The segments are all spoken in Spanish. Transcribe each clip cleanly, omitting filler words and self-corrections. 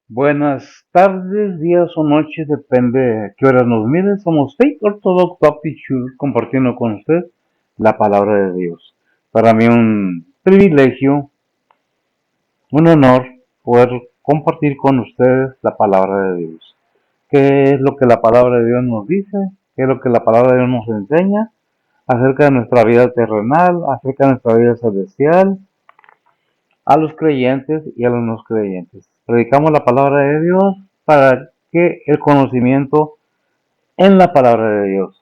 Buenas tardes, días o noches, depende de qué horas nos miren. Somos Faith Orthodox Baptist Church compartiendo con usted la palabra de Dios. Para mí un privilegio, un honor poder compartir con ustedes la palabra de Dios. ¿Qué es lo que la palabra de Dios nos dice? ¿Qué es lo que la palabra de Dios nos enseña? Acerca de nuestra vida terrenal, acerca de nuestra vida celestial, a los creyentes y a los no creyentes. Predicamos la palabra de Dios para que el conocimiento en la palabra de Dios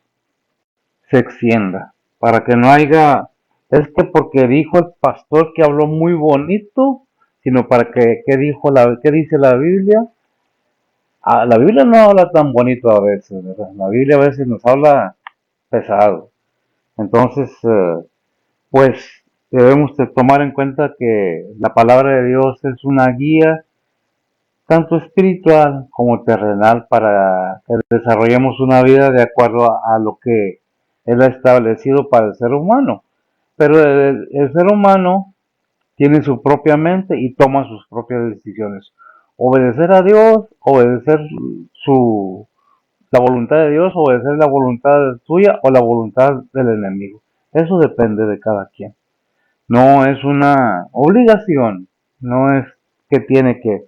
se extienda, para que no haya, es que porque dijo el pastor que habló muy bonito, sino para que, ¿qué dice la Biblia? La Biblia no habla tan bonito a veces, ¿verdad? La Biblia a veces nos habla pesado. Entonces, pues debemos de tomar en cuenta que la palabra de Dios es una guía tanto espiritual como terrenal para que desarrollemos una vida de acuerdo a lo que Él ha establecido para el ser humano. Pero el ser humano tiene su propia mente y toma sus propias decisiones. Obedecer a Dios, obedecer su, la voluntad de Dios, obedecer la voluntad suya o la voluntad del enemigo. Eso depende de cada quien. No es una obligación, no es que tiene que.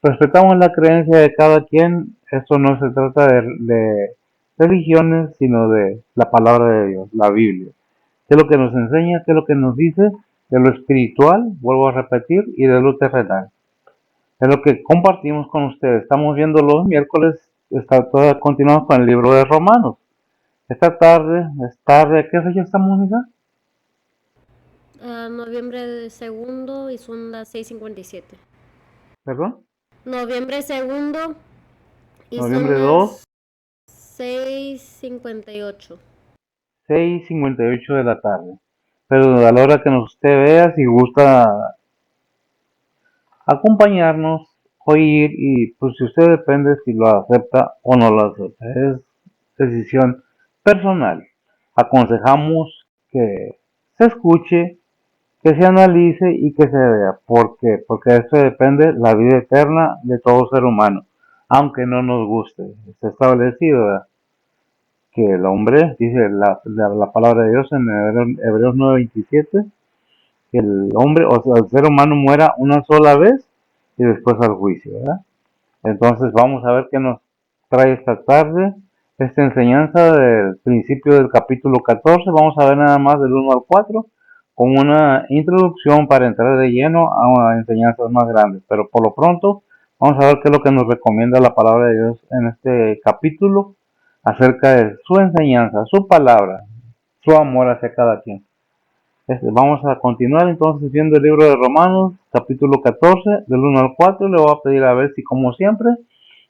Respetamos la creencia de cada quien, esto no se trata de religiones, sino de la palabra de Dios, la Biblia. ¿Qué es lo que nos enseña? ¿Qué es lo que nos dice? De lo espiritual, vuelvo a repetir, y de lo terrenal. Es lo que compartimos con ustedes. Estamos viendo los miércoles, continuamos con el libro de Romanos. Esta tarde, ¿qué fecha estamos, hija? Noviembre segundo y son las 6:57. ¿Perdón? Noviembre segundo y son Noviembre 2, las 6:58. 6:58 de la tarde. Pero a la hora que usted vea, si gusta acompañarnos, oír y pues si usted depende si lo acepta o no lo acepta. Es decisión personal. Aconsejamos que se escuche, que se analice y que se vea. ¿Por qué? Porque de esto depende la vida eterna de todo ser humano. Aunque no nos guste. Está establecido, ¿verdad? Que el hombre, dice la palabra de Dios en Hebreos 9:27, que el hombre, o sea, el ser humano muera una sola vez y después al juicio, ¿verdad? Entonces vamos a ver qué nos trae esta tarde, esta enseñanza del principio del capítulo 14, vamos a ver nada más del 1 al 4, con una introducción para entrar de lleno a enseñanzas más grandes, pero por lo pronto vamos a ver qué es lo que nos recomienda la palabra de Dios en este capítulo acerca de su enseñanza, su palabra, su amor hacia cada quien. Vamos a continuar entonces viendo el libro de Romanos, capítulo 14, del 1 al 4. Le voy a pedir a ver si, como siempre,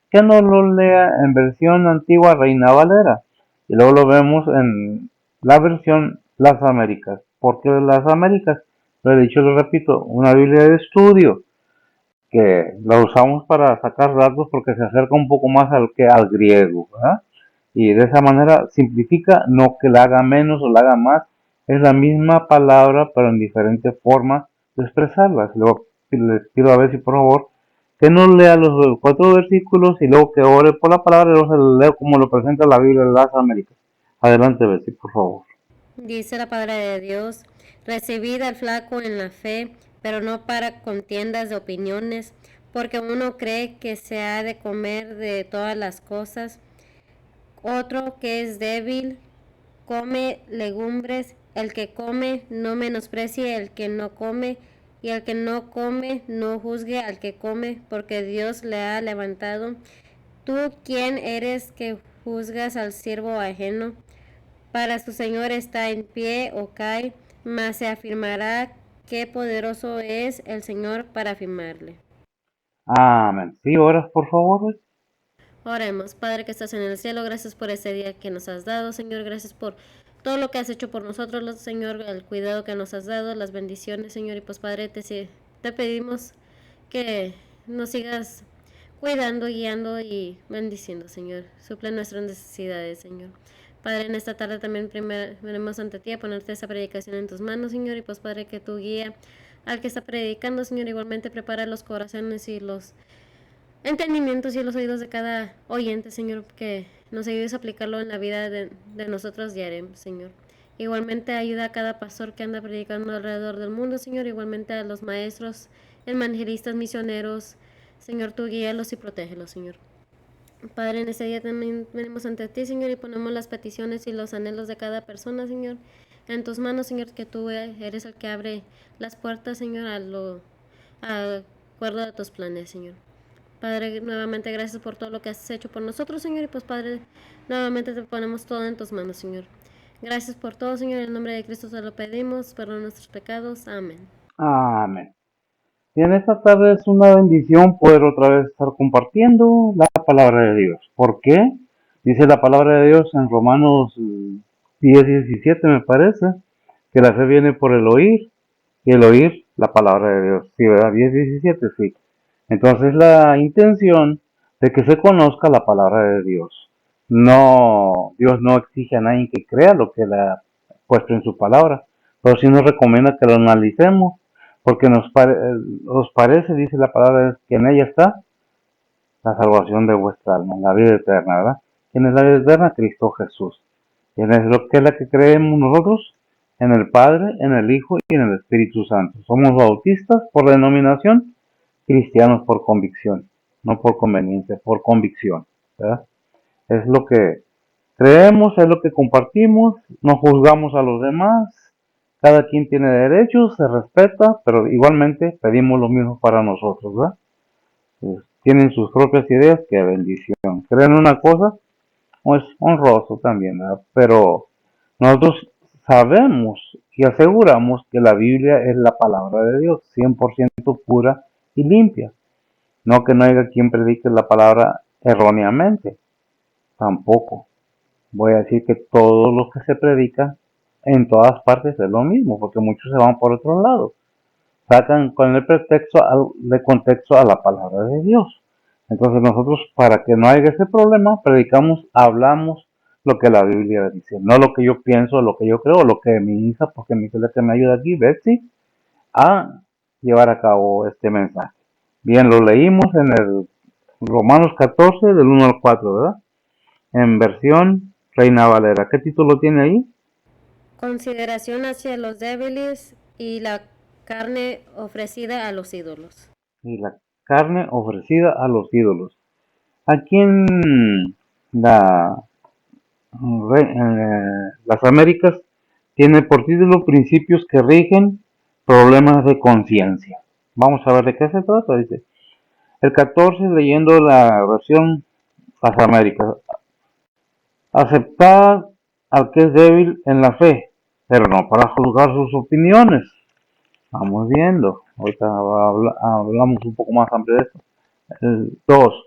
que nos lo lea en versión antigua Reina Valera. Y luego lo vemos en la versión Las Américas. ¿Por qué Las Américas? Lo he dicho, lo repito, una Biblia de estudio que la usamos para sacar datos porque se acerca un poco más al griego, ¿verdad? Y de esa manera simplifica, no que la haga menos o la haga más, es la misma palabra pero en diferente forma de expresarla. Luego les pido a ver si por favor que nos lea los 4 versículos y luego que ore por la palabra y luego se lo leo como lo presenta la Biblia de las Américas. Adelante, Bessie, por favor. Dice la palabra de Dios: recibid al flaco en la fe, pero no para contiendas de opiniones, porque uno cree que se ha de comer de todas las cosas, otro que es débil come legumbres, el que come no menosprecie el que no come, y el que no come no juzgue al que come, porque Dios le ha levantado. ¿Tú quién eres que juzgas al siervo ajeno? Para su Señor está en pie o cae, mas se afirmará qué poderoso es el Señor para afirmarle. Amén. ¿Sí, oras, por favor? Oremos. Padre que estás en el cielo, gracias por ese día que nos has dado, Señor, gracias por todo lo que has hecho por nosotros, Señor, el cuidado que nos has dado, las bendiciones, Señor, y pues Padre, te pedimos que nos sigas cuidando, guiando y bendiciendo, Señor. Suple nuestras necesidades, Señor. Padre, en esta tarde también venimos ante ti a ponerte esa predicación en tus manos, Señor, y pues Padre, que tu guía al que está predicando, Señor, igualmente prepara los corazones y los entendimientos y los oídos de cada oyente, Señor, que nos ayudes a aplicarlo en la vida de nosotros diaria, Señor. Igualmente ayuda a cada pastor que anda predicando alrededor del mundo, Señor. Igualmente a los maestros, evangelistas, misioneros. Señor, tú guíalos y protégelos, Señor. Padre, en este día también venimos ante ti, Señor, y ponemos las peticiones y los anhelos de cada persona, Señor, en tus manos, Señor, que tú eres el que abre las puertas, Señor, a acuerdo de tus planes, Señor. Padre, nuevamente gracias por todo lo que has hecho por nosotros, Señor, y pues Padre, nuevamente te ponemos todo en tus manos, Señor. Gracias por todo, Señor, en el nombre de Cristo te lo pedimos, perdona nuestros pecados, amén. Amén. Y en esta tarde es una bendición poder otra vez estar compartiendo la palabra de Dios. ¿Por qué? Dice la palabra de Dios en Romanos 10:17 me parece, que la fe viene por el oír y el oír la palabra de Dios. Sí, ¿verdad? 10:17, sí. Entonces la intención de que se conozca la palabra de Dios. No, Dios no exige a nadie que crea lo que Él ha puesto en su palabra, pero sí nos recomienda que lo analicemos, porque os parece, dice la palabra, que en ella está la salvación de vuestra alma, la vida eterna, ¿verdad? ¿Quién es la vida eterna? Cristo Jesús. ¿Quién es lo que es la que creemos nosotros? En el Padre, en el Hijo y en el Espíritu Santo. Somos bautistas por denominación, cristianos por convicción, no por conveniencia, por convicción, ¿verdad? Es lo que creemos, es lo que compartimos, no juzgamos a los demás, cada quien tiene derechos, se respeta, pero igualmente pedimos lo mismo para nosotros, ¿verdad? Pues, tienen sus propias ideas, qué bendición. Creen una cosa, es honroso también, ¿verdad? Pero nosotros sabemos y aseguramos que la Biblia es la palabra de Dios, 100% pura y limpia. No que no haya quien predique la palabra erróneamente, tampoco. Voy a decir que todo lo que se predica en todas partes es lo mismo, porque muchos se van por otro lado. Sacan con el pretexto de contexto a la palabra de Dios. Entonces nosotros, para que no haya ese problema, predicamos, hablamos lo que la Biblia dice, no lo que yo pienso, lo que yo creo, lo que mi hija, porque mi hija es la que me ayuda aquí, Betsy, a llevar a cabo este mensaje. Bien, lo leímos en el Romanos 14, del 1 al 4, ¿verdad? En versión Reina Valera. ¿Qué título tiene ahí? Consideración hacia los débiles y la carne ofrecida a los ídolos. Y la carne ofrecida a los ídolos. Aquí en la, las Américas tiene por título Principios que rigen problemas de conciencia. Vamos a ver de qué se trata, dice. El 14, leyendo la versión Las Américas. Aceptar al que es débil en la fe, pero no para juzgar sus opiniones. Vamos viendo. Ahorita hablamos un poco más amplio de esto. 2.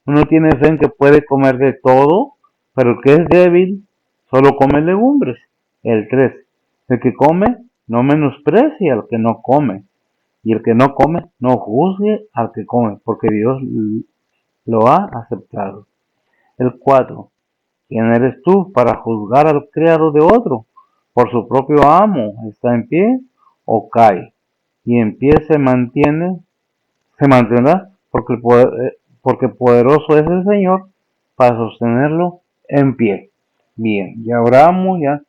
Uno tiene fe en que puede comer de todo, pero el que es débil solo come legumbres. El 3. El que come no menosprecia al que no come. Y el que no come no juzgue al que come, porque Dios lo ha aceptado. El 4. ¿Quién eres tú para juzgar al criado de otro? Por su propio amo, ¿está en pie o cae? Y en pie se mantendrá, porque poderoso es el Señor para sostenerlo en pie. Bien, ya oramos, ya.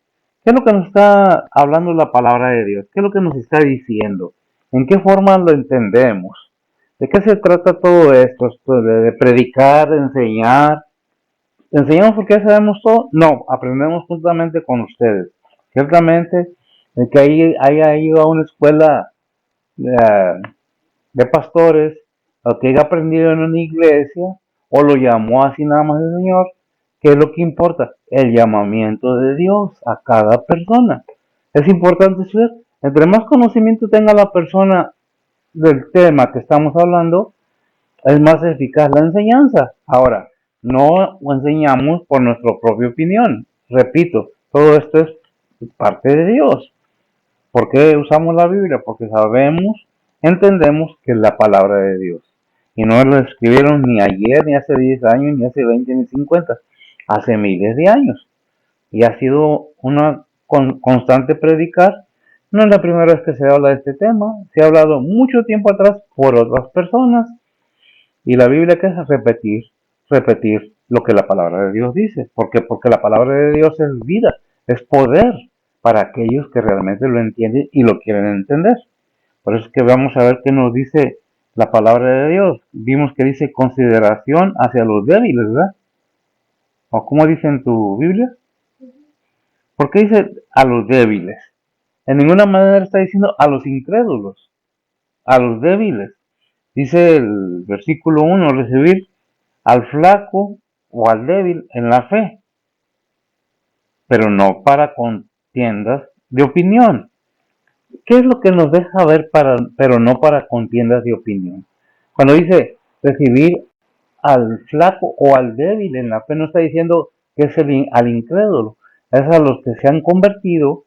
¿Qué es lo que nos está hablando la palabra de Dios? ¿Qué es lo que nos está diciendo? ¿En qué forma lo entendemos? ¿De qué se trata todo esto? ¿Esto de predicar, de enseñar? ¿Enseñamos porque ya sabemos todo? No, aprendemos juntamente con ustedes. Ciertamente, el que haya ido a una escuela de, de pastores, o que haya aprendido en una iglesia, o lo llamó así nada más el Señor, ¿qué es lo que importa? El llamamiento de Dios a cada persona. Es importante saber, entre más conocimiento tenga la persona del tema que estamos hablando, es más eficaz la enseñanza. Ahora, no enseñamos por nuestra propia opinión. Repito, todo esto es parte de Dios. ¿Por qué usamos la Biblia? Porque sabemos, entendemos que es la palabra de Dios. Y no lo escribieron ni ayer, ni hace 10 años, ni hace 20, ni 50. Hace miles de años. Y ha sido una constante predicar. No es la primera vez que se habla de este tema. Se ha hablado mucho tiempo atrás por otras personas. Y la Biblia, ¿qué es? Repetir lo que la palabra de Dios dice. ¿Por qué? Porque la palabra de Dios es vida, es poder para aquellos que realmente lo entienden y lo quieren entender. Por eso es que vamos a ver qué nos dice la palabra de Dios. Vimos que dice consideración hacia los débiles, ¿verdad? ¿O cómo dice en tu Biblia? ¿Por qué dice a los débiles? En ninguna manera está diciendo a los incrédulos, a los débiles. Dice el versículo 1, recibir al flaco o al débil en la fe, pero no para contiendas de opinión. ¿Qué es lo que nos deja ver pero no para contiendas de opinión? Cuando dice recibir al flaco o al débil en la fe, no está diciendo que es al incrédulo, es a los que se han convertido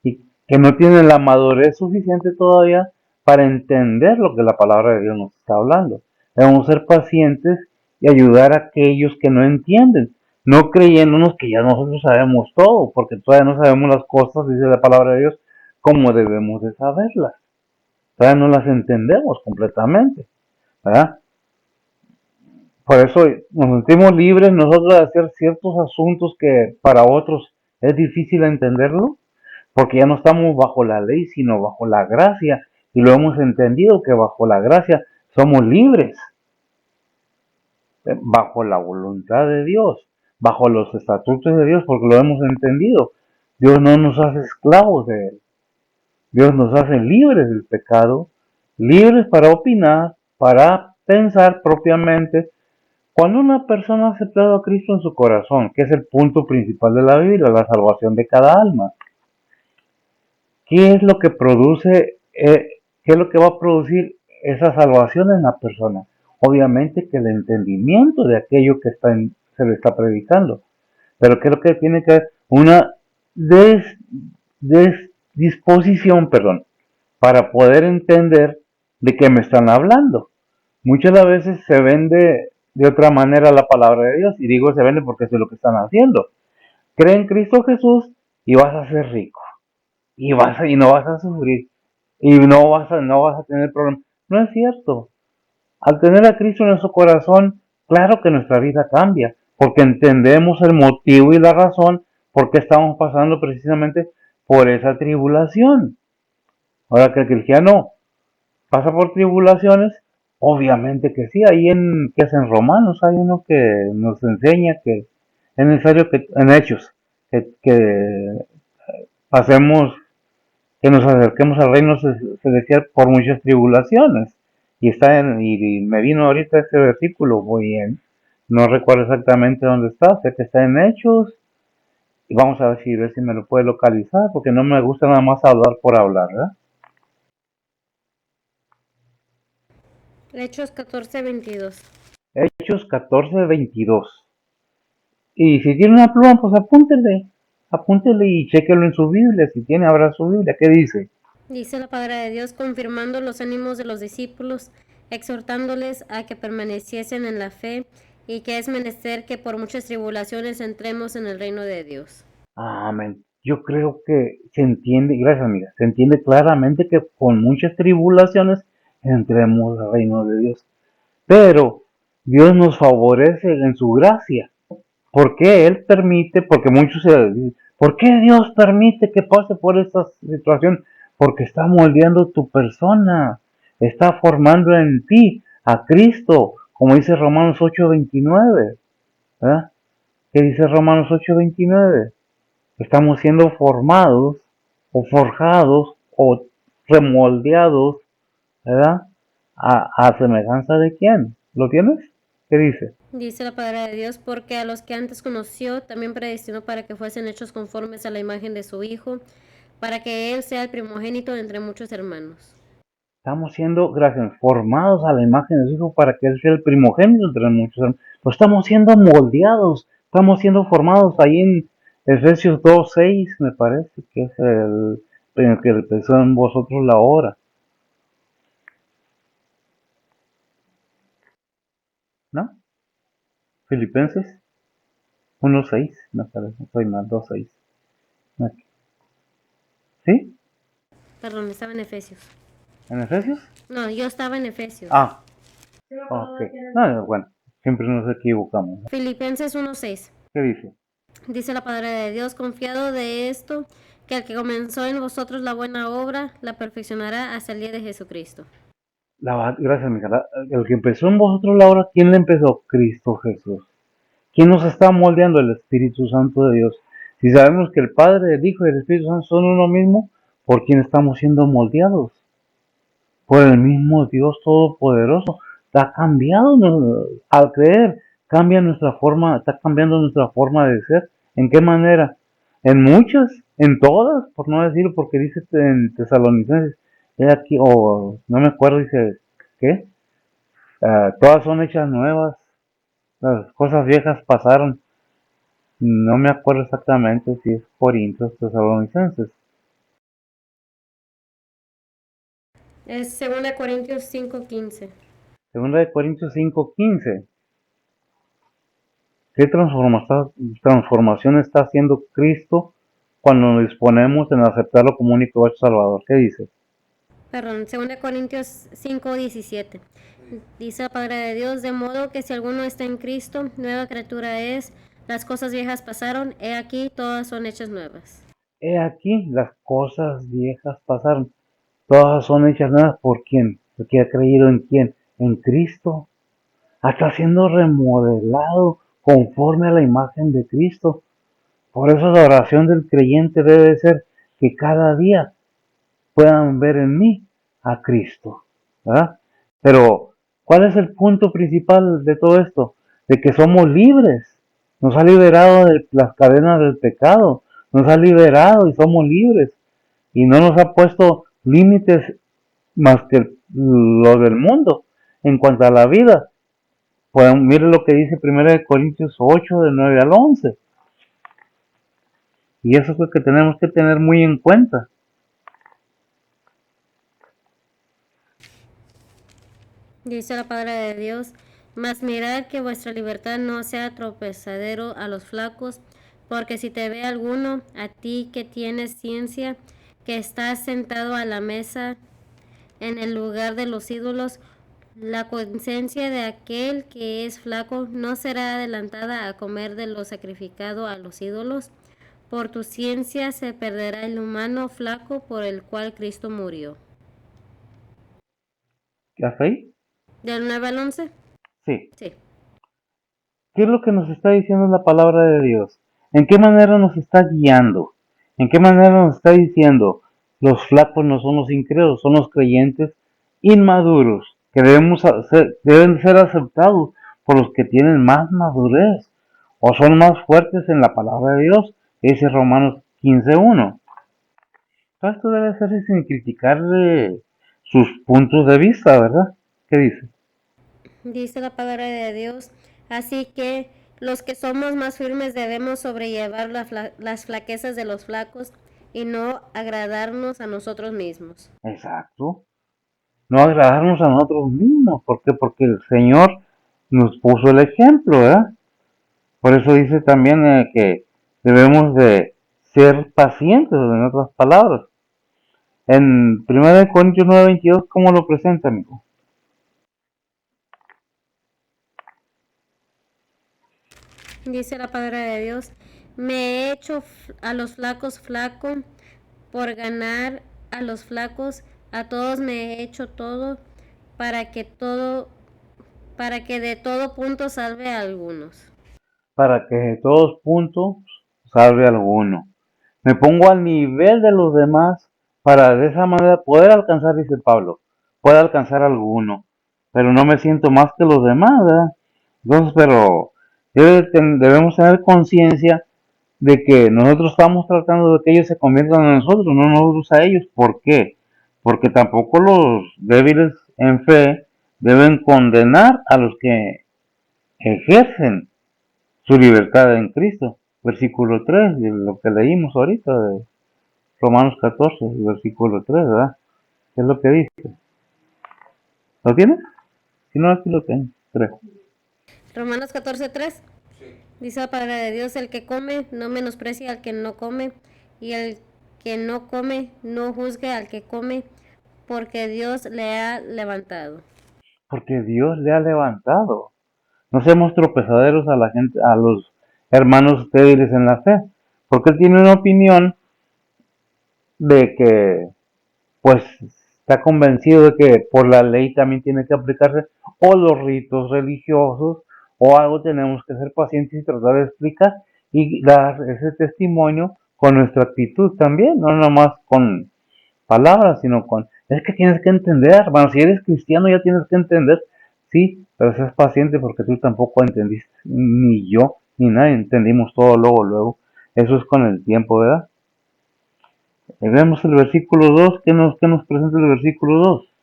y que no tienen la madurez suficiente todavía para entender lo que la palabra de Dios nos está hablando. Debemos ser pacientes y ayudar a aquellos que no entienden, no creyéndonos que ya nosotros sabemos todo, porque todavía no sabemos las cosas, dice la palabra de Dios, como debemos de saberlas. Todavía no las entendemos completamente, ¿verdad? Por eso nos sentimos libres nosotros de hacer ciertos asuntos que para otros es difícil entenderlo, porque ya no estamos bajo la ley, sino bajo la gracia, y lo hemos entendido que bajo la gracia somos libres, bajo la voluntad de Dios, bajo los estatutos de Dios, porque lo hemos entendido. Dios no nos hace esclavos de Él, Dios nos hace libres del pecado, libres para opinar, para pensar propiamente. Cuando una persona ha aceptado a Cristo en su corazón, que es el punto principal de la Biblia, la salvación de cada alma, ¿qué es lo que produce, qué es lo que va a producir esa salvación en la persona? Obviamente que el entendimiento de aquello que se le está predicando. Pero ¿qué es lo que tiene que haber? Una disposición, perdón, para poder entender de qué me están hablando. Muchas veces se vende de otra manera la palabra de Dios, y digo se vende porque eso es lo que están haciendo. Cree en Cristo Jesús y vas a ser rico, y no vas a sufrir, y no vas a tener problemas. No es cierto. Al tener a Cristo en nuestro corazón, claro que nuestra vida cambia, porque entendemos el motivo y la razón por qué estamos pasando precisamente por esa tribulación. Ahora que el cristiano pasa por tribulaciones, obviamente que sí. Ahí que es en Romanos, hay uno que nos enseña que es necesario que, en Hechos, que pasemos, que nos acerquemos al reino celestial por muchas tribulaciones. Y me vino ahorita este versículo, muy bien, no recuerdo exactamente dónde está, sé que está en Hechos, y vamos a ver si me lo puede localizar, porque no me gusta nada más hablar por hablar, ¿verdad? Hechos 14:22. Hechos 14:22. Y si tiene una pluma, pues apúntele y chéquelo en su Biblia, si tiene, habrá su Biblia, ¿qué dice? Dice la palabra de Dios, confirmando los ánimos de los discípulos, exhortándoles a que permaneciesen en la fe y que es menester que por muchas tribulaciones entremos en el reino de Dios. Amén. Yo creo que se entiende, gracias amiga, se entiende claramente que con muchas tribulaciones entremos al reino de Dios. Pero Dios nos favorece en su gracia. ¿Por qué Él permite? Porque muchos se dicen, ¿por qué Dios permite que pase por esta situación? Porque está moldeando tu persona, está formando en ti a Cristo, como dice Romanos 8:29, ¿verdad? ¿Qué dice Romanos 8:29? Estamos siendo formados o forjados o remoldeados, ¿verdad? A semejanza de quién. ¿Lo tienes? ¿Qué dice? Dice la palabra de Dios, porque a los que antes conoció, también predestinó para que fuesen hechos conformes a la imagen de su Hijo, para que Él sea el primogénito entre muchos hermanos. Estamos siendo, gracias, formados a la imagen de su Hijo para que Él sea el primogénito entre muchos hermanos. Pues estamos siendo moldeados, estamos siendo formados ahí en Efesios 2:6, me parece, que es el que empezó en vosotros la obra, ¿no? Filipenses 1:6, me parece, soy mal, 2:6. ¿Sí? Perdón, estaba en Efesios. ¿En Efesios? No, yo estaba en Efesios. Ah, Ok. No, bueno, siempre nos equivocamos, ¿no? Filipenses 1:6. ¿Qué dice? Dice la palabra de Dios, confiado de esto, que el que comenzó en vosotros la buena obra, la perfeccionará hasta el día de Jesucristo. Gracias, mija. El que empezó en vosotros la obra, ¿quién le empezó? Cristo Jesús. ¿Quién nos está moldeando? El Espíritu Santo de Dios. Si sabemos que el Padre, el Hijo y el Espíritu Santo son uno mismo, ¿por quién estamos siendo moldeados? Por el mismo Dios Todopoderoso. Ha cambiado, al creer, cambia nuestra forma, está cambiando nuestra forma de ser. ¿En qué manera? En muchas, en todas, por no decirlo, porque dice en Tesalonicenses, aquí, o no me acuerdo, dice, ¿qué? Todas son hechas nuevas, las cosas viejas pasaron. No me acuerdo exactamente si es Corintios, Tesalonicenses. Es 2 Corintios 5:15. Segunda de Corintios 5:15. ¿Qué transformación está haciendo Cristo cuando nos disponemos en aceptarlo como único Salvador? ¿Qué dice? Perdón, 2 Corintios 5:17. Dice la palabra de Dios, de modo que si alguno está en Cristo, nueva criatura es, las cosas viejas pasaron, he aquí, todas son hechas nuevas. He aquí, las cosas viejas pasaron. Todas son hechas nuevas. ¿Por quién? Porque ha creído en quién. En Cristo. Está siendo remodelado conforme a la imagen de Cristo. Por eso la oración del creyente debe ser que cada día puedan ver en mí a Cristo, ¿verdad? Pero, ¿cuál es el punto principal de todo esto? De que somos libres. Nos ha liberado de las cadenas del pecado. Nos ha liberado y somos libres. Y no nos ha puesto límites más que lo del mundo. En cuanto a la vida, pues mire lo que dice 1 Corintios 8, del 9 al 11. Y eso es lo que tenemos que tener muy en cuenta. Dice la palabra de Dios, mas mirad que vuestra libertad no sea tropezadero a los flacos, porque si te ve alguno, a ti que tienes ciencia, que estás sentado a la mesa en el lugar de los ídolos, la conciencia de aquel que es flaco no será adelantada a comer de lo sacrificado a los ídolos. Por tu ciencia se perderá el humano flaco por el cual Cristo murió. ¿Hasta ahí? ¿Del 9 al 11? Sí. Sí. ¿Qué es lo que nos está diciendo la palabra de Dios? ¿En qué manera nos está guiando? ¿En qué manera nos está diciendo? Los flacos no son los incrédulos, son los creyentes inmaduros, que deben ser aceptados por los que tienen más madurez o son más fuertes en la palabra de Dios, dice Romanos 15:1. Todo esto debe hacerse sin criticarle sus puntos de vista, ¿verdad? ¿Qué dice? Dice la palabra de Dios, así que los que somos más firmes debemos sobrellevar las flaquezas de los flacos y no agradarnos a nosotros mismos. Exacto. No agradarnos a nosotros mismos. ¿Por qué? Porque el Señor nos puso el ejemplo, ¿verdad? Por eso dice también que debemos de ser pacientes, en otras palabras. En 1 Corintios 9:22, ¿cómo lo presenta, amigo? Dice la palabra de Dios, me he hecho a los flacos flaco por ganar a los flacos, a todos me he hecho todo para que todo para que de todo punto salve a algunos. Para que de todos puntos salve alguno. Me pongo al nivel de los demás para de esa manera poder alcanzar, dice Pablo, poder alcanzar alguno. Pero no me siento más que los demás, ¿verdad? Entonces, pero debemos tener conciencia de que nosotros estamos tratando de que ellos se conviertan a nosotros, no nosotros a ellos. ¿Por qué? Porque tampoco los débiles en fe deben condenar a los que ejercen su libertad en Cristo. Versículo 3, de lo que leímos ahorita de Romanos 14, versículo 3, ¿verdad? ¿Qué es lo que dice? ¿Lo tienes? Si no, aquí lo tengo, creo. Romanos 14:3. Dice la palabra de Dios, el que come no menosprecia al que no come, y el que no come no juzgue al que come, porque Dios le ha levantado. porque Dios le ha levantado. No seamos tropezaderos a la gente, a los hermanos débiles en la fe, porque él tiene una opinión de que, pues, está convencido de que por la ley también tiene que aplicarse, o los ritos religiosos, o algo tenemos que ser pacientes y tratar de explicar y dar ese testimonio con nuestra actitud también, no nomás con palabras, sino con, es que tienes que entender, hermano, si eres cristiano ya tienes que entender, sí, pero seas paciente porque tú tampoco entendiste, ni yo, ni nadie entendimos todo luego, eso es con el tiempo, ¿verdad? Vemos el versículo 2. ¿Qué nos presenta el versículo 2?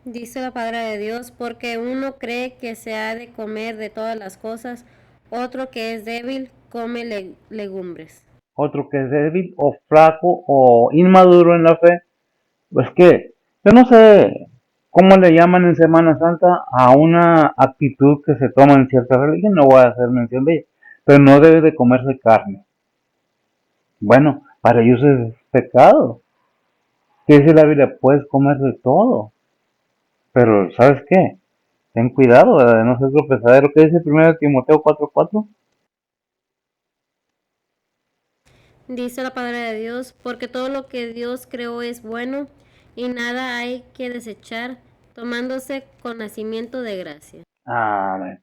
Dice la palabra de Dios, porque uno cree que se ha de comer de todas las cosas, otro que es débil come legumbres. Otro que es débil o flaco o inmaduro en la fe, pues que yo no sé cómo le llaman en Semana Santa a una actitud que se toma en cierta religión, no voy a hacer mención de ella, pero no debe de comerse carne. Bueno, para ellos es pecado. ¿Qué dice la Biblia? Puedes comer de todo, pero ¿sabes qué? Ten cuidado, ¿verdad? De no ser tropezadero. ¿Qué dice 1 Timoteo 4:4? Dice la palabra de Dios, porque todo lo que Dios creó es bueno y nada hay que desechar, tomándose con nacimiento de gracia. Amén.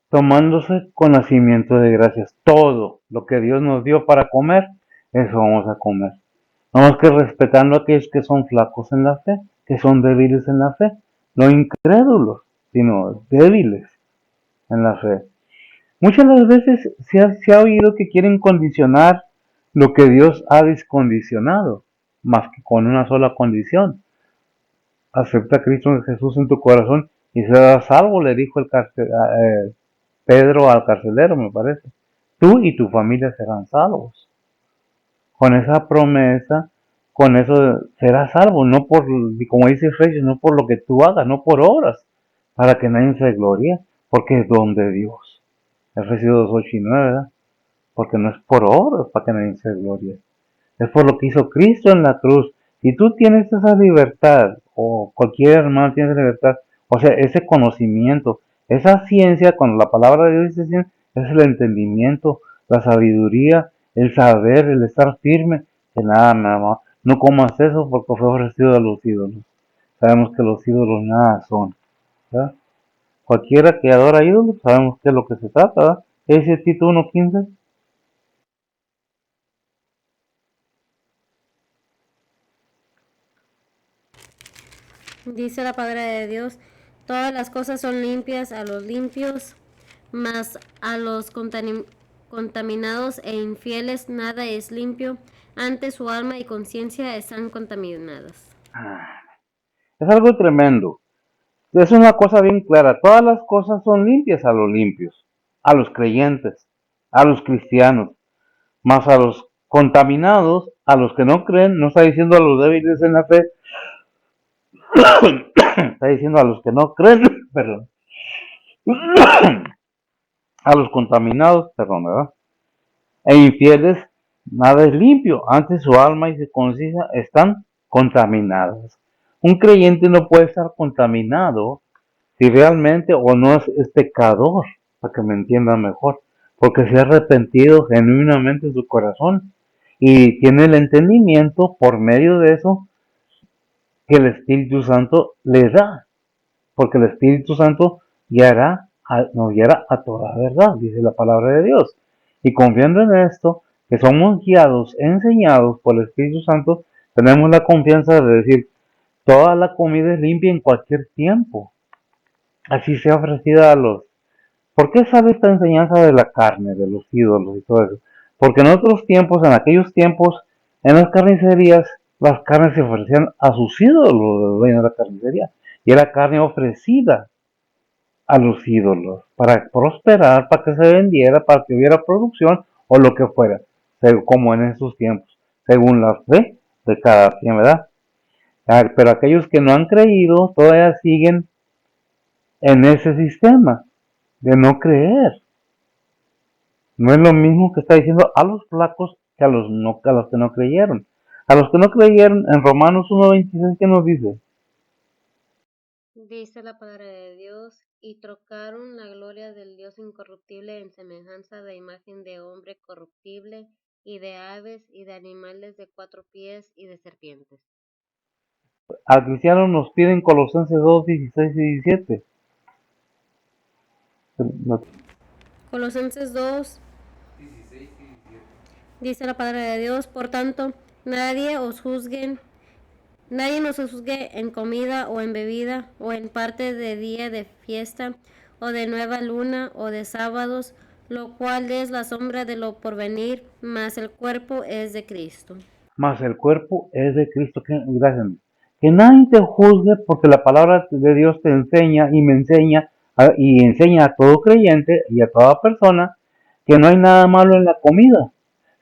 Tomándose con nacimiento de gracias. Todo lo que Dios nos dio para comer, eso vamos a comer. Vamos que respetando a aquellos que son flacos en la fe, que son débiles en la fe, no incrédulos, sino débiles en la fe. Muchas de las veces se ha oído que quieren condicionar lo que Dios ha descondicionado, más que con una sola condición. Acepta a Cristo Jesús en tu corazón y serás salvo, le dijo Pedro al carcelero, me parece. Tú y tu familia serán salvos. Con esa promesa, con eso serás salvo, no por, como dice Reyes, no por lo que tú hagas, no por obras, para que nadie se glorie, porque es don de Dios. Efesios 2:8-9, ¿verdad? Porque no es por obras para que nadie se glorie. Es por lo que hizo Cristo en la cruz. Si tú tienes esa libertad, o cualquier hermano tiene esa libertad, o sea, ese conocimiento, esa ciencia, cuando la palabra de Dios dice ciencia, es el entendimiento, la sabiduría, el saber, el estar firme, que nada más. No comas eso porque fue ofrecido a los ídolos. Sabemos que los ídolos nada son, ¿verdad? Cualquiera que adora ídolos, sabemos que es lo que se trata, ¿verdad? Ese Tito 1:15. Dice la palabra de Dios, todas las cosas son limpias a los limpios, mas a los contaminados e infieles nada es limpio, antes su alma y conciencia están contaminadas. Es algo tremendo. Es una cosa bien clara. Todas las cosas son limpias a los limpios, a los creyentes, a los cristianos, más a los contaminados, a los que no creen, no está diciendo a los débiles en la fe, está diciendo a los que no creen, perdón, a los contaminados, perdón, ¿verdad? E infieles, nada es limpio, antes su alma y su conciencia están contaminadas. Un creyente no puede estar contaminado si realmente o no es pecador, para que me entiendan mejor, porque se ha arrepentido genuinamente en su corazón y tiene el entendimiento por medio de eso que el Espíritu Santo le da, porque el Espíritu Santo nos guiará a toda verdad, dice la palabra de Dios. Y confiando en esto, que somos guiados, enseñados por el Espíritu Santo, tenemos la confianza de decir, toda la comida es limpia en cualquier tiempo. Así sea ofrecida a los... ¿Por qué sale esta enseñanza de la carne, de los ídolos y todo eso? Porque en otros tiempos, en aquellos tiempos, en las carnicerías, las carnes se ofrecían a sus ídolos, los dueños de la carnicería. Y era carne ofrecida a los ídolos, para prosperar, para que se vendiera, para que hubiera producción o lo que fuera, como en esos tiempos, según la fe de cada quien, ¿verdad? Pero aquellos que no han creído todavía siguen en ese sistema de no creer. No es lo mismo que está diciendo a los flacos que a los que no creyeron. A los que no creyeron, en Romanos 1:26, ¿qué nos dice? Dice la palabra de Dios, y trocaron la gloria del Dios incorruptible en semejanza de imagen de hombre corruptible, y de aves, y de animales de 4 pies, y de serpientes. Al cristiano nos piden Colosenses 2, 16 y 17. Colosenses 2, dice la palabra de Dios, por tanto, nadie nos juzgue en comida o en bebida, o en parte de día de fiesta, o de nueva luna, o de sábados, lo cual es la sombra de lo porvenir, mas el cuerpo es de Cristo. Mas el cuerpo es de Cristo. Gracias. Que nadie te juzgue porque la palabra de Dios te enseña y me enseña y enseña a todo creyente y a toda persona que no hay nada malo en la comida,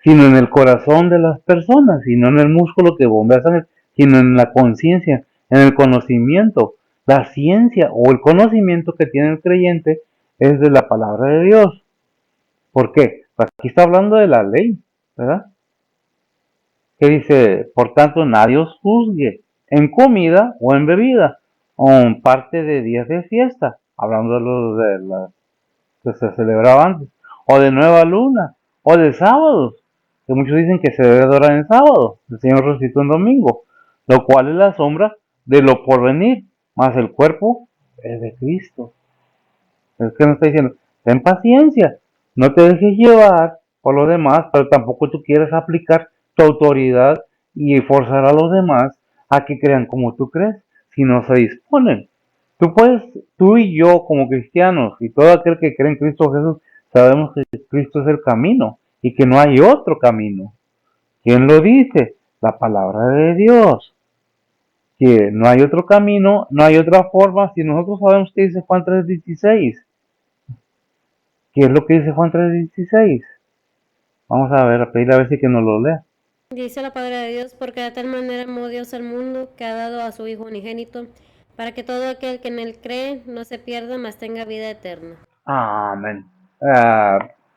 sino en el corazón de las personas, sino en el músculo que bombea sangre, sino en la conciencia, en el conocimiento. La ciencia o el conocimiento que tiene el creyente es de la palabra de Dios. ¿Por qué? Aquí está hablando de la ley, ¿verdad? Que dice, por tanto, nadie os juzgue en comida o en bebida, o en parte de días de fiesta, hablando de la que se celebraba antes, o de nueva luna, o de sábados, que muchos dicen que se debe adorar en sábado, el Señor resucitó en domingo, lo cual es la sombra de lo porvenir, más el cuerpo es de Cristo. Es que nos está diciendo, ten paciencia, no te dejes llevar por los demás, pero tampoco tú quieres aplicar tu autoridad y forzar a los demás a que crean como tú crees, si no se disponen. Tú y yo como cristianos y todo aquel que cree en Cristo Jesús, sabemos que Cristo es el camino y que no hay otro camino. ¿Quién lo dice? La palabra de Dios. Que no hay otro camino, no hay otra forma, si nosotros sabemos que dice Juan 3:16. ¿Qué es lo que dice Juan 3:16? Vamos a ver, a pedirle a ver si que nos lo lea. Dice la palabra de Dios, porque de tal manera amó Dios al mundo, que ha dado a su Hijo unigénito, para que todo aquel que en él cree no se pierda, mas tenga vida eterna. Amén.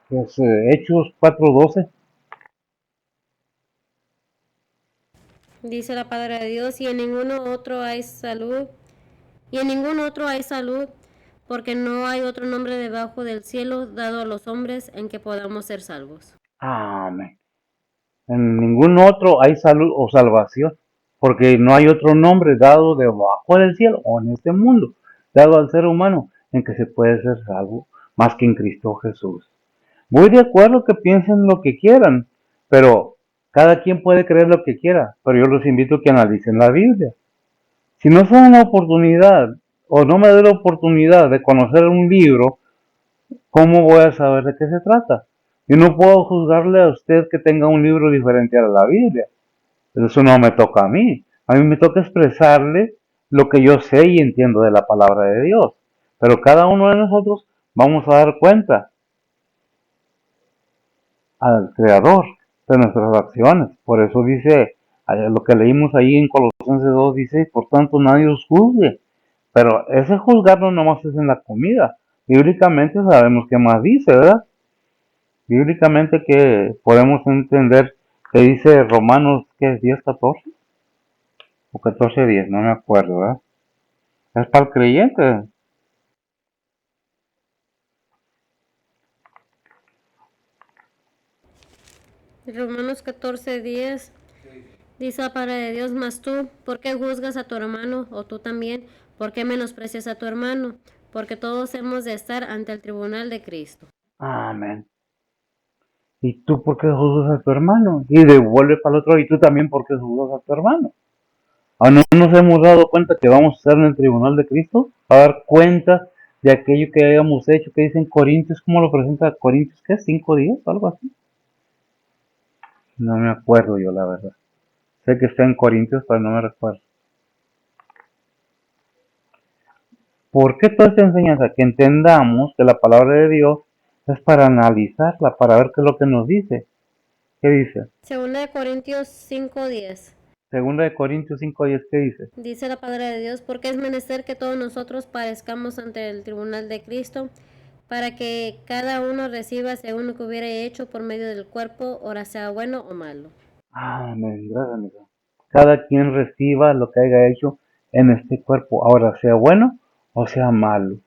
Pues Hechos 4:12. Dice la palabra de Dios, y en ningún otro hay salud, porque no hay otro nombre debajo del cielo dado a los hombres en que podamos ser salvos. Amén. En ningún otro hay salud o salvación, porque no hay otro nombre dado debajo del cielo o en este mundo, dado al ser humano, en que se puede ser salvo, más que en Cristo Jesús. Voy de acuerdo que piensen lo que quieran, pero cada quien puede creer lo que quiera, pero yo los invito a que analicen la Biblia. Si no se dan la oportunidad o no me doy la oportunidad de conocer un libro, ¿cómo voy a saber de qué se trata? Yo no puedo juzgarle a usted que tenga un libro diferente a la Biblia. Eso no me toca a mí. A mí me toca expresarle lo que yo sé y entiendo de la palabra de Dios. Pero cada uno de nosotros vamos a dar cuenta al Creador de nuestras acciones. Por eso dice lo que leímos ahí en Colosenses 2, dice, por tanto nadie os juzgue. Pero ese juzgar no nomás es en la comida. Bíblicamente sabemos qué más dice, ¿verdad? Bíblicamente que podemos entender que dice Romanos, ¿qué es 10:14? O 14:10, no me acuerdo, ¿verdad? Es para el creyente. Romanos 14:10 dice la palabra de Dios, mas tú, ¿por qué juzgas a tu hermano? O tú también, ¿por qué menosprecias a tu hermano? Porque todos hemos de estar ante el tribunal de Cristo. Amén. ¿Y tú por qué juzgas a tu hermano? Y devuelve para el otro, ¿y tú también por qué juzgas a tu hermano? ¿O no nos hemos dado cuenta que vamos a estar en el tribunal de Cristo? A dar cuenta de aquello que hayamos hecho, que dicen Corintios, ¿cómo lo presenta Corintios? ¿Qué? ¿5:10? Algo así. No me acuerdo yo, la verdad. Sé que está en Corintios, pero no me recuerdo. ¿Por qué toda esta enseñanza? Que entendamos que la palabra de Dios es para analizarla, para ver qué es lo que nos dice. ¿Qué dice? Segunda de Corintios 5:10 Segunda de Corintios 5:10, ¿qué dice? dice la palabra de Dios, porque es menester que todos nosotros padezcamos ante el tribunal de Cristo, para que cada uno reciba según lo que hubiera hecho por medio del cuerpo, ora sea bueno o malo. Amén, gracias, amigo. Cada quien reciba lo que haya hecho en este cuerpo, ahora sea bueno o sea malo.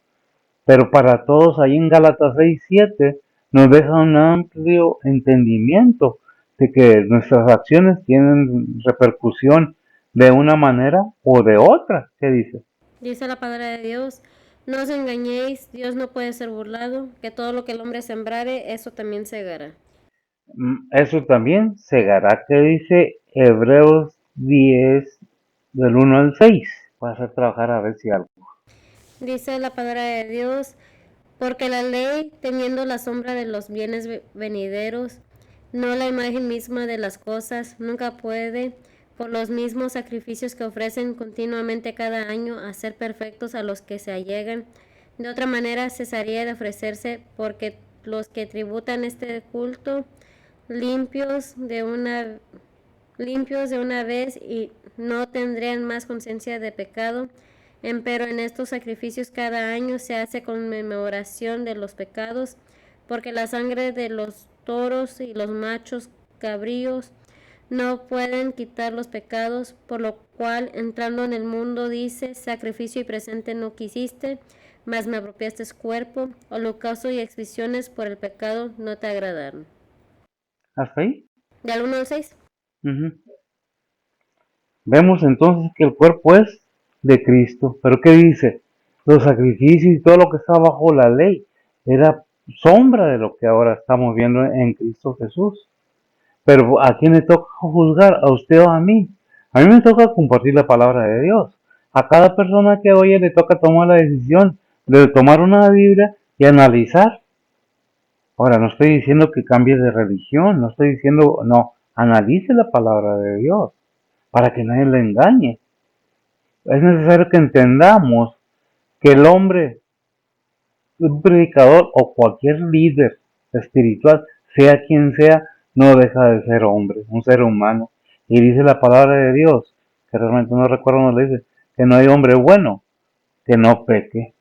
Pero para todos ahí en Gálatas 6:7 nos deja un amplio entendimiento de que nuestras acciones tienen repercusión de una manera o de otra. ¿Qué dice? Dice la palabra de Dios, no os engañéis, Dios no puede ser burlado, que todo lo que el hombre sembrare, eso también segará. Eso también segará. ¿Qué dice Hebreos 10 del 1 al 6? Voy a hacer trabajar a ver si algo. Dice la palabra de Dios, porque la ley, teniendo la sombra de los bienes venideros, no la imagen misma de las cosas, nunca puede, por los mismos sacrificios que ofrecen continuamente cada año, hacer perfectos a los que se allegan. De otra manera cesaría de ofrecerse, porque los que tributan este culto, limpios de una vez y no tendrían más conciencia de pecado. Empero en estos sacrificios cada año se hace conmemoración de los pecados, porque la sangre de los toros y los machos cabríos no pueden quitar los pecados, por lo cual entrando en el mundo dice, sacrificio y presente no quisiste, mas me apropiaste cuerpo, holocausto y expiaciones por el pecado no te agradaron. ¿Hasta ahí? ¿Del 1 al 6? Ujú. Vemos entonces que el cuerpo es de Cristo. ¿Pero qué dice? Los sacrificios y todo lo que está bajo la ley era sombra de lo que ahora estamos viendo en Cristo Jesús. Pero ¿a quién le toca juzgar? ¿A usted o a mí? A mí me toca compartir la palabra de Dios. A cada persona que oye le toca tomar la decisión de tomar una Biblia y analizar. Ahora, no estoy diciendo que cambie de religión, no estoy diciendo, no, analice la palabra de Dios para que nadie le engañe. Es necesario que entendamos que el hombre, un predicador o cualquier líder espiritual, sea quien sea, no deja de ser hombre, un ser humano. Y dice la palabra de Dios, que realmente no recuerdo, nos dice, que no hay hombre bueno que no peque.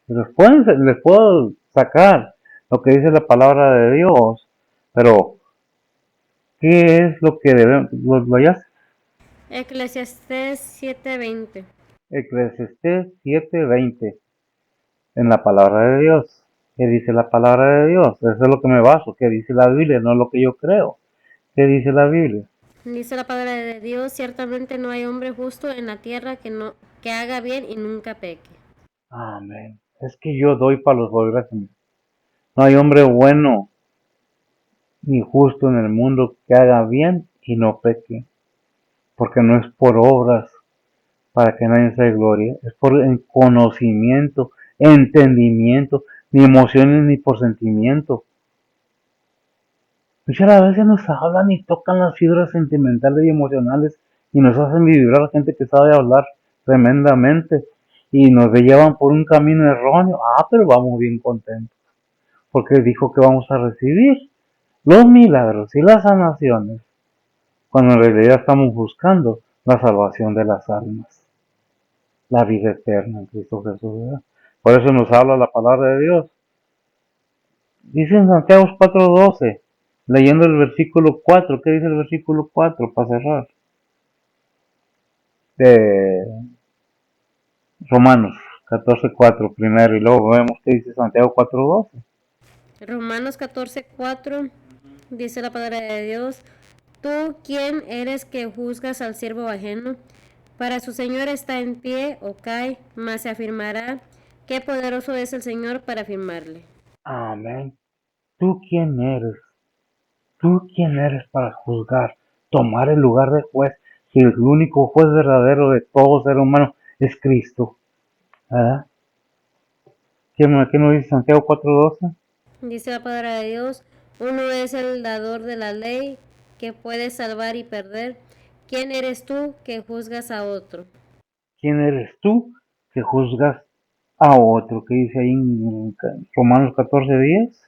Les puedo sacar lo que dice la palabra de Dios, pero ¿qué es lo que debemos? ¿Lo ya? Eclesiastés 7:20. Eclesiastés 7:20 en la palabra de Dios. ¿Qué dice la palabra de Dios? Eso es lo que me baso. ¿Qué dice la Biblia? No lo que yo creo. ¿Qué dice la Biblia? Dice la palabra de Dios, ciertamente no hay hombre justo en la tierra que haga bien y nunca peque. Amén. Es que yo doy para los gracias. No hay hombre bueno ni justo en el mundo que haga bien y no peque. Porque no es por obras para que nadie se glorie. Es por conocimiento, entendimiento, ni emociones ni por sentimiento. Muchas veces nos hablan y tocan las fibras sentimentales y emocionales y nos hacen vibrar a gente que sabe hablar tremendamente y nos llevan por un camino erróneo. Pero vamos bien contentos porque dijo que vamos a recibir los milagros y las sanaciones cuando en realidad estamos buscando la salvación de las almas, la vida eterna en Cristo Jesús, ¿verdad? Por eso nos habla la palabra de Dios. Dice en Santiago 4:12, leyendo el versículo 4, ¿qué dice el versículo 4 para cerrar? De Romanos 14:4 primero y luego vemos qué dice Santiago 4:12. Romanos 14:4 dice la palabra de Dios, ¿tú quién eres que juzgas al siervo ajeno? Para su Señor está en pie o cae, mas se afirmará, qué poderoso es el Señor para afirmarle. Amén. ¿Tú quién eres? ¿Tú quién eres para juzgar, tomar el lugar de juez, si el único juez verdadero de todo ser humano es Cristo? ¿Verdad? ¿Qué nos dice Santiago 4:12? Dice la palabra de Dios, uno es el dador de la ley, que puede salvar y perder. ¿Quién eres tú que juzgas a otro? ¿Quién eres tú que juzgas a otro? ¿Qué dice ahí en Romanos 14:10?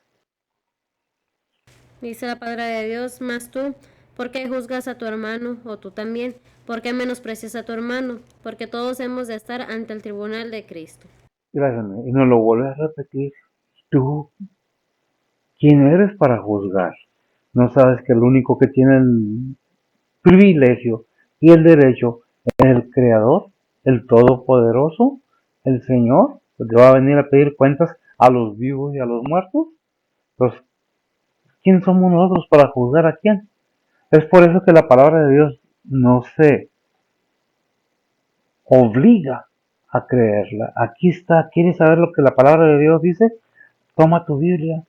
Dice la palabra de Dios, más tú, ¿por qué juzgas a tu hermano? O tú también, ¿por qué menosprecias a tu hermano? Porque todos hemos de estar ante el tribunal de Cristo. Gracias. Y nos lo vuelve a repetir. ¿Tú quién eres para juzgar? ¿No sabes que el único que tiene el privilegio y el derecho el Creador, el Todopoderoso, el Señor, el que va a venir a pedir cuentas a los vivos y a los muertos. Pues, ¿quién somos nosotros para juzgar a quién? Es por eso que la palabra de Dios no se obliga a creerla. Aquí está, ¿quieres saber lo que la palabra de Dios dice? Toma tu Biblia.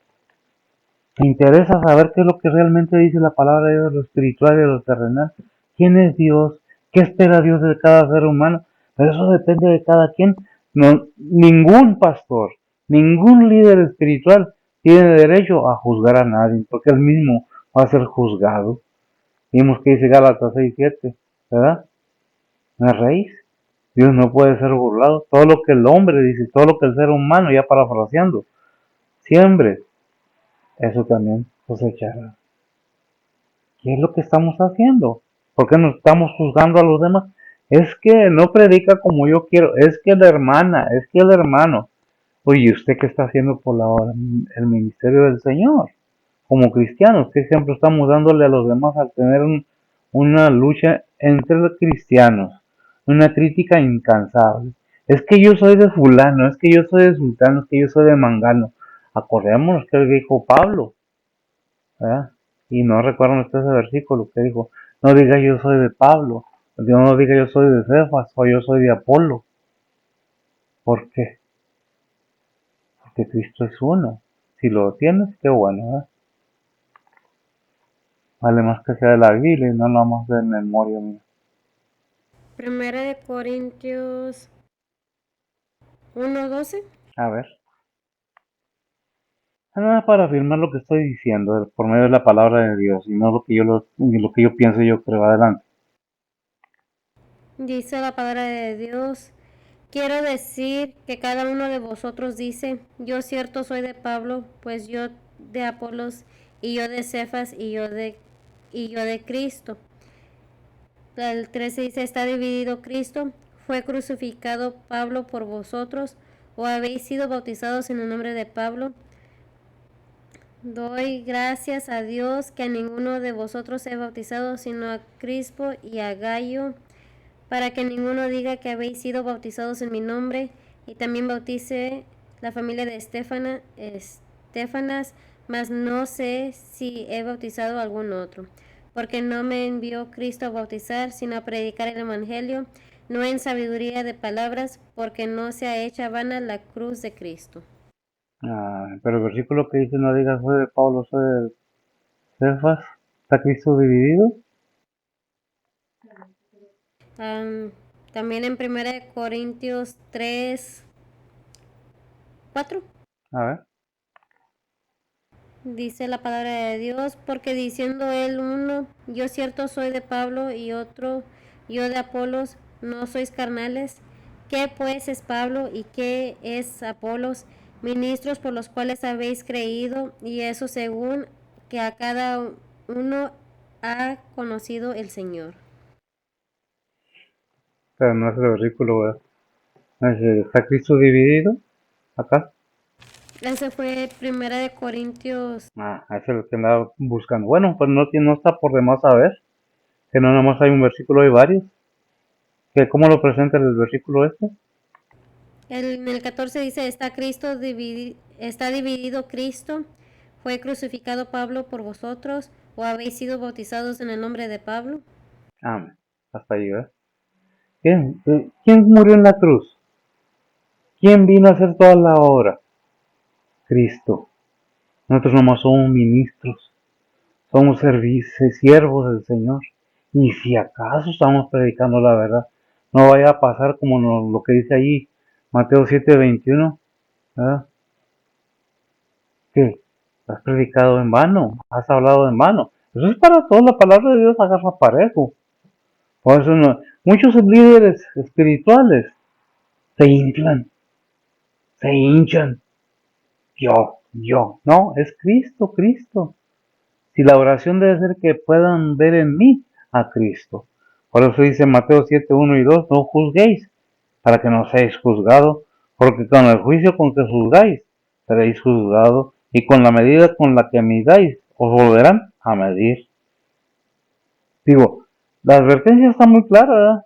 ¿Te interesa saber qué es lo que realmente dice la palabra de Dios, lo espiritual y lo terrenal? ¿Quién es Dios? ¿Qué espera Dios de cada ser humano? Pero eso depende de cada quien. No, ningún pastor, ningún líder espiritual tiene derecho a juzgar a nadie, porque él mismo va a ser juzgado. Vimos que dice Gálatas 6:7, ¿verdad? ¿No es raíz? Dios no puede ser burlado. Todo lo que el hombre dice, todo lo que el ser humano, ya parafraseando, siempre, eso también cosechará. ¿Qué es lo que estamos haciendo? ¿Por qué nos estamos juzgando a los demás? Es que no predica como yo quiero, es que la hermana, es que el hermano. Oye, ¿usted qué está haciendo por el ministerio del Señor? Como cristianos, ¿qué ejemplo estamos dándole a los demás al tener una lucha entre los cristianos? Una crítica incansable. Es que yo soy de fulano, es que yo soy de sultano, es que yo soy de mangano. Acordémonos que dijo Pablo, ¿verdad? Y no recuerdan ustedes ese versículo que dijo, no diga yo soy de Pablo, no diga yo soy de Cefas o yo soy de Apolo. ¿Por qué? Porque Cristo es uno. Si lo tienes, qué bueno, ¿verdad? Vale más que sea de la Biblia y no lo vamos de memoria mía. Primera de Corintios 1:12. A ver. Nada más para afirmar lo que estoy diciendo por medio de la palabra de Dios y no lo que yo pienso y yo creo. Adelante. Dice la palabra de Dios: quiero decir que cada uno de vosotros dice: yo cierto soy de Pablo, pues yo de Apolos, y yo de Cefas, y yo de Cristo. El 13 dice: está dividido Cristo, fue crucificado Pablo por vosotros, o habéis sido bautizados en el nombre de Pablo. Doy gracias a Dios que a ninguno de vosotros he bautizado, sino a Crispo y a Gallo, para que ninguno diga que habéis sido bautizados en mi nombre. Y también bautice la familia de Estefanas, mas no sé si he bautizado a algún otro, porque no me envió Cristo a bautizar, sino a predicar el Evangelio, no en sabiduría de palabras, porque no sea hecha vana la cruz de Cristo. Pero el versículo que dice no digas soy de Pablo, soy de Cefas, ¿está Cristo dividido? También en 1 Corintios 3:4 A ver. dice la palabra de Dios: porque diciendo él uno, yo cierto soy de Pablo, y otro, yo de Apolos, ¿no sois carnales? ¿Qué pues es Pablo y qué es Apolos? Ministros por los cuales habéis creído, y eso según que a cada uno ha conocido el Señor. Pero no es el versículo, ¿verdad? ¿Está Cristo dividido? Acá. Ese fue 1 Corintios. Ese es el que andaba buscando. Bueno, pues no está por demás saber que no nada más hay un versículo, hay varios. ¿Cómo lo presenta el versículo este? En el 14 dice: está dividido Cristo, fue crucificado Pablo por vosotros, o habéis sido bautizados en el nombre de Pablo. Hasta ahí, ¿verdad? ¿Quién murió en la cruz? ¿Quién vino a hacer toda la obra? Cristo. Nosotros nomás somos ministros, somos siervos del Señor. Y si acaso estamos predicando la verdad, no vaya a pasar como lo que dice allí, Mateo 7:21, ¿verdad? ¿Qué? ¿Has predicado en vano? ¿Has hablado en vano? Eso es para todo, la palabra de Dios agarra parejo. Por eso muchos líderes espirituales se inflan, se hinchan. No, es Cristo, Cristo. Si la oración debe ser que puedan ver en mí a Cristo. Por eso dice Mateo 7:1 y 2, no juzguéis, para que no seáis juzgados, porque con el juicio con que juzgáis, seréis juzgados, y con la medida con la que midáis, os volverán a medir. Digo, la advertencia está muy clara, ¿verdad?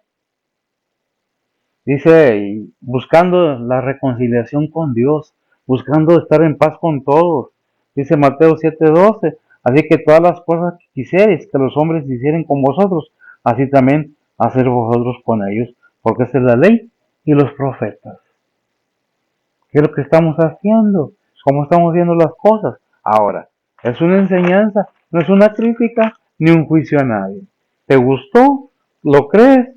Dice, y buscando la reconciliación con Dios, buscando estar en paz con todos. Dice Mateo 7:12, así que todas las cosas que quisierais que los hombres hicieran con vosotros, así también hacer vosotros con ellos, porque esa es la ley y los profetas. ¿Qué es lo que estamos haciendo? ¿Cómo estamos viendo las cosas? Ahora, es una enseñanza, no es una crítica ni un juicio a nadie. ¿Te gustó? ¿Lo crees?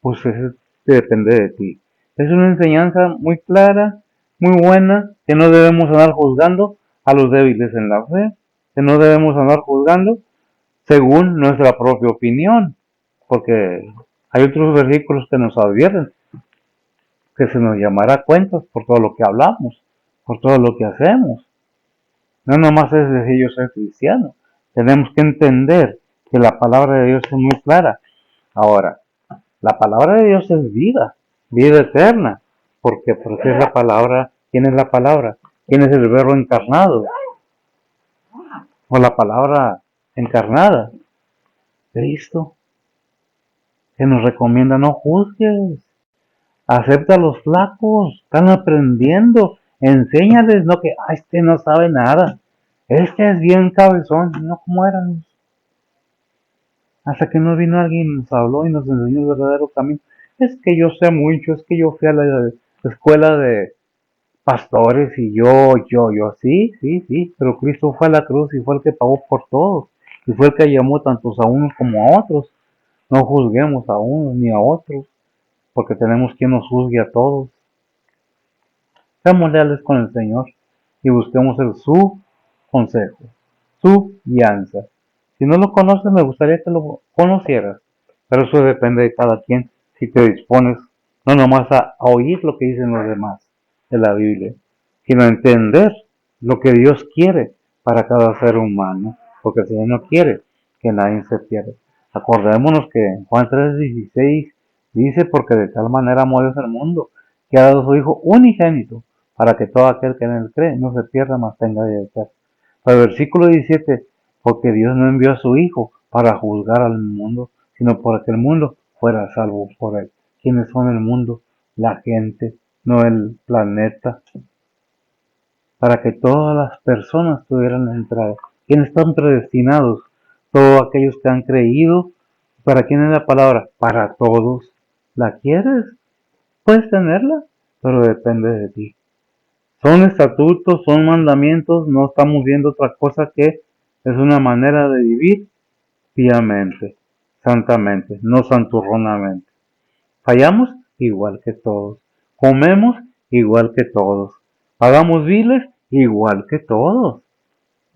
Pues eso depende de ti. Es una enseñanza muy clara, muy buena, que no debemos andar juzgando a los débiles en la fe, que no debemos andar juzgando según nuestra propia opinión, porque hay otros versículos que nos advierten que se nos llamará cuentas por todo lo que hablamos, por todo lo que hacemos. No nomás es decir yo soy cristiano. Tenemos que entender que la palabra de Dios es muy clara. Ahora, la palabra de Dios es vida, vida eterna. Porque es la palabra, ¿quién es la palabra? ¿Quién es el verbo encarnado? O la palabra encarnada, Cristo, que nos recomienda no juzgues. Acepta a los flacos, están aprendiendo, enséñales, no que este no sabe nada, este es bien cabezón, no como eran. Hasta que no vino alguien y nos habló y nos enseñó el verdadero camino. Es que yo sé mucho, es que yo fui a la escuela de pastores y sí, sí, sí, pero Cristo fue a la cruz y fue el que pagó por todos y fue el que llamó tantos a unos como a otros. No juzguemos a unos ni a otros, porque tenemos quien nos juzgue a todos. Seamos leales con el Señor y busquemos su consejo, su guianza. Si no lo conoces, me gustaría que lo conocieras, pero eso depende de cada quien, si te dispones no nomás a oír lo que dicen los demás de la Biblia, sino a entender lo que Dios quiere para cada ser humano, porque el Señor no quiere que nadie se pierda. Acordémonos que en Juan 3:16 dice, porque de tal manera amó Dios al mundo, que ha dado su Hijo unigénito, para que todo aquel que en él cree no se pierda, mas tenga vida eterna. Pero el versículo 17, porque Dios no envió a su Hijo para juzgar al mundo, sino para que el mundo fuera salvo por él. ¿Quiénes son el mundo? La gente, no el planeta. Para que todas las personas tuvieran entrada. ¿Quiénes están predestinados? Todos aquellos que han creído. ¿Para quién es la palabra? Para todos. ¿La quieres? Puedes tenerla, pero depende de ti. Son estatutos, son mandamientos, no estamos viendo otra cosa que es una manera de vivir piamente, santamente, no santurronamente. Fallamos igual que todos, comemos igual que todos, pagamos biles igual que todos,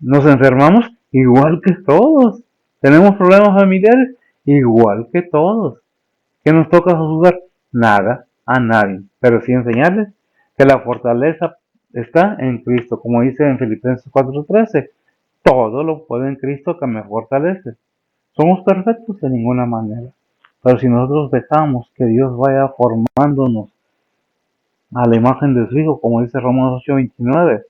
nos enfermamos igual que todos, tenemos problemas familiares igual que todos. ¿Qué nos toca juzgar? Nada, a nadie, pero sí enseñarles que la fortaleza está en Cristo, como dice en Filipenses 4:13, todo lo puedo en Cristo que me fortalece. ¿Somos perfectos? De ninguna manera, pero si nosotros dejamos que Dios vaya formándonos a la imagen de su Hijo, como dice Romanos 8:29,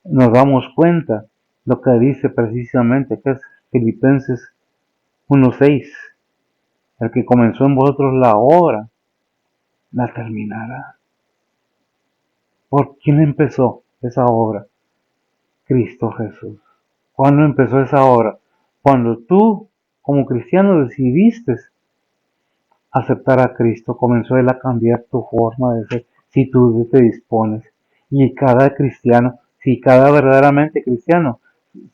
nos damos cuenta lo que dice precisamente, que es Filipenses 1:6, el que comenzó en vosotros la obra, la terminará. ¿Por quién empezó esa obra? Cristo Jesús. ¿Cuándo empezó esa obra? Cuando tú, como cristiano, decidiste aceptar a Cristo, comenzó Él a cambiar tu forma de ser, si tú te dispones. Y cada cristiano, si cada verdaderamente cristiano,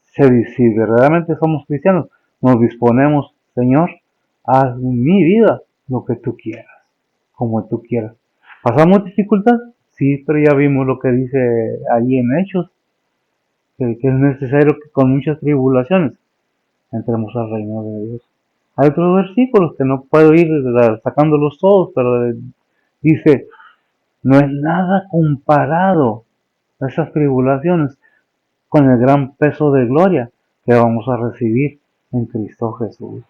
si verdaderamente somos cristianos, nos disponemos, Señor, haz en mi vida lo que tú quieras, como tú quieras. ¿Pasamos dificultad? Sí, pero ya vimos lo que dice allí en Hechos, que es necesario que con muchas tribulaciones entremos al reino de Dios. Hay otros versículos que no puedo ir sacándolos todos, pero dice, no es nada comparado a esas tribulaciones con el gran peso de gloria que vamos a recibir en Cristo Jesús.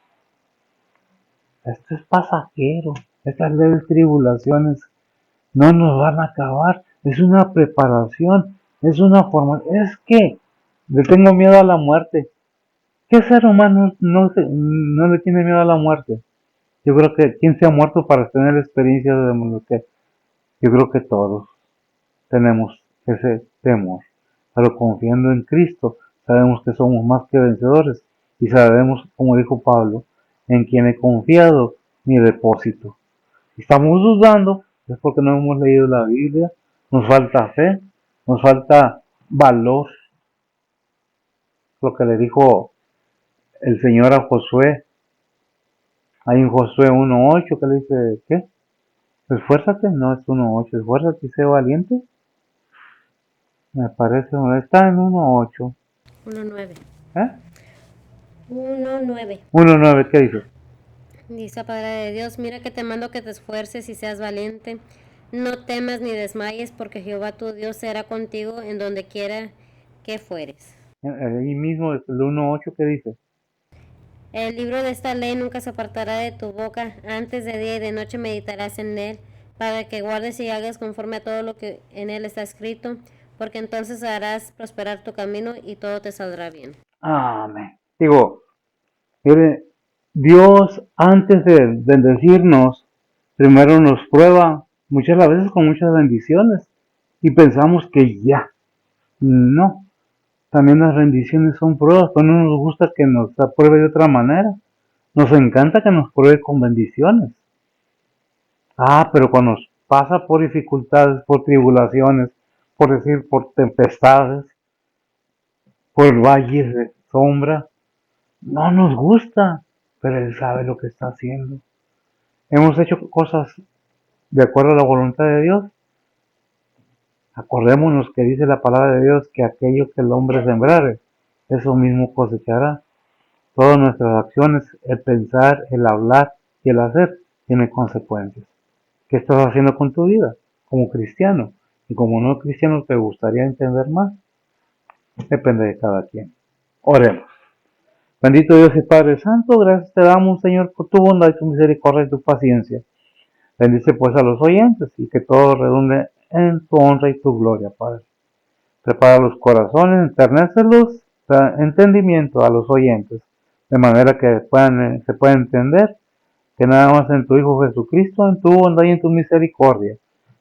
Esto es pasajero, estas leves tribulaciones no nos van a acabar, es una preparación, es una forma, es que le tengo miedo a la muerte. ¿Qué ser humano no le tiene miedo a la muerte? Yo creo que quien se ha muerto para tener la experiencia de lo que Yo creo que todos tenemos ese temor, pero confiando en Cristo, sabemos que somos más que vencedores y sabemos, como dijo Pablo, en quien he confiado mi depósito. Si estamos dudando, es porque no hemos leído la Biblia, nos falta fe, nos falta valor. Lo que le dijo el Señor a Josué, hay en Josué 1.8 que le dice, ¿qué? Esfuérzate, no es 1.8, esfuérzate y sé valiente. Me parece, está en 1.8. 1:9. ¿Eh? 1:9. 1.9, ¿qué dice? Dice la palabra de Dios, mira que te mando que te esfuerces y seas valiente. No temas ni desmayes, porque Jehová tu Dios será contigo en donde quiera que fueres. Ahí mismo, el 1.8, ¿qué dice? El libro de esta ley nunca se apartará de tu boca, antes de día y de noche meditarás en él, para que guardes y hagas conforme a todo lo que en él está escrito, porque entonces harás prosperar tu camino y todo te saldrá bien. Amén. Digo, mire, Dios antes de bendecirnos, primero nos prueba muchas veces con muchas bendiciones y pensamos que ya. No, también las bendiciones son pruebas, pero no nos gusta que nos apruebe de otra manera. Nos encanta que nos pruebe con bendiciones. Pero cuando nos pasa por dificultades, por tribulaciones, por decir, por tempestades, por valles de sombra, no nos gusta, pero Él sabe lo que está haciendo. Hemos hecho cosas de acuerdo a la voluntad de Dios. Acordémonos que dice la palabra de Dios que aquello que el hombre sembrare, eso mismo cosechará. Todas nuestras acciones, el pensar, el hablar y el hacer, tienen consecuencias. ¿Qué estás haciendo con tu vida como cristiano? Y como no cristiano, ¿te gustaría entender más? Depende de cada quien. Oremos. Bendito Dios y Padre Santo, gracias te damos, Señor, por tu bondad y tu misericordia y tu paciencia. Bendice pues a los oyentes y que todo redunde en tu honra y tu gloria, Padre. Prepara los corazones, enternecelos, da entendimiento a los oyentes, de manera que se pueda entender que nada más en tu Hijo Jesucristo, en tu bondad y en tu misericordia,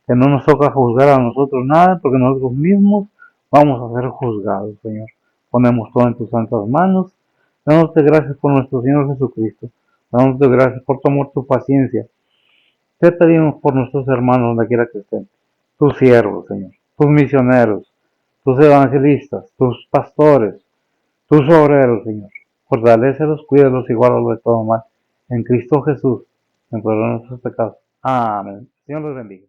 que no nos toca juzgar a nosotros nada, porque nosotros mismos vamos a ser juzgados, Señor. Ponemos todo en tus santas manos, dándote gracias por nuestro Señor Jesucristo, dándote gracias por tu amor, tu paciencia. Te pedimos por nuestros hermanos donde quiera que estén, tus siervos, Señor, tus misioneros, tus evangelistas, tus pastores, tus obreros, Señor. Fortalécelos, cuídalos y guárdalos de todo mal. En Cristo Jesús, en perdón de nuestros pecados. Amén. Señor los bendiga.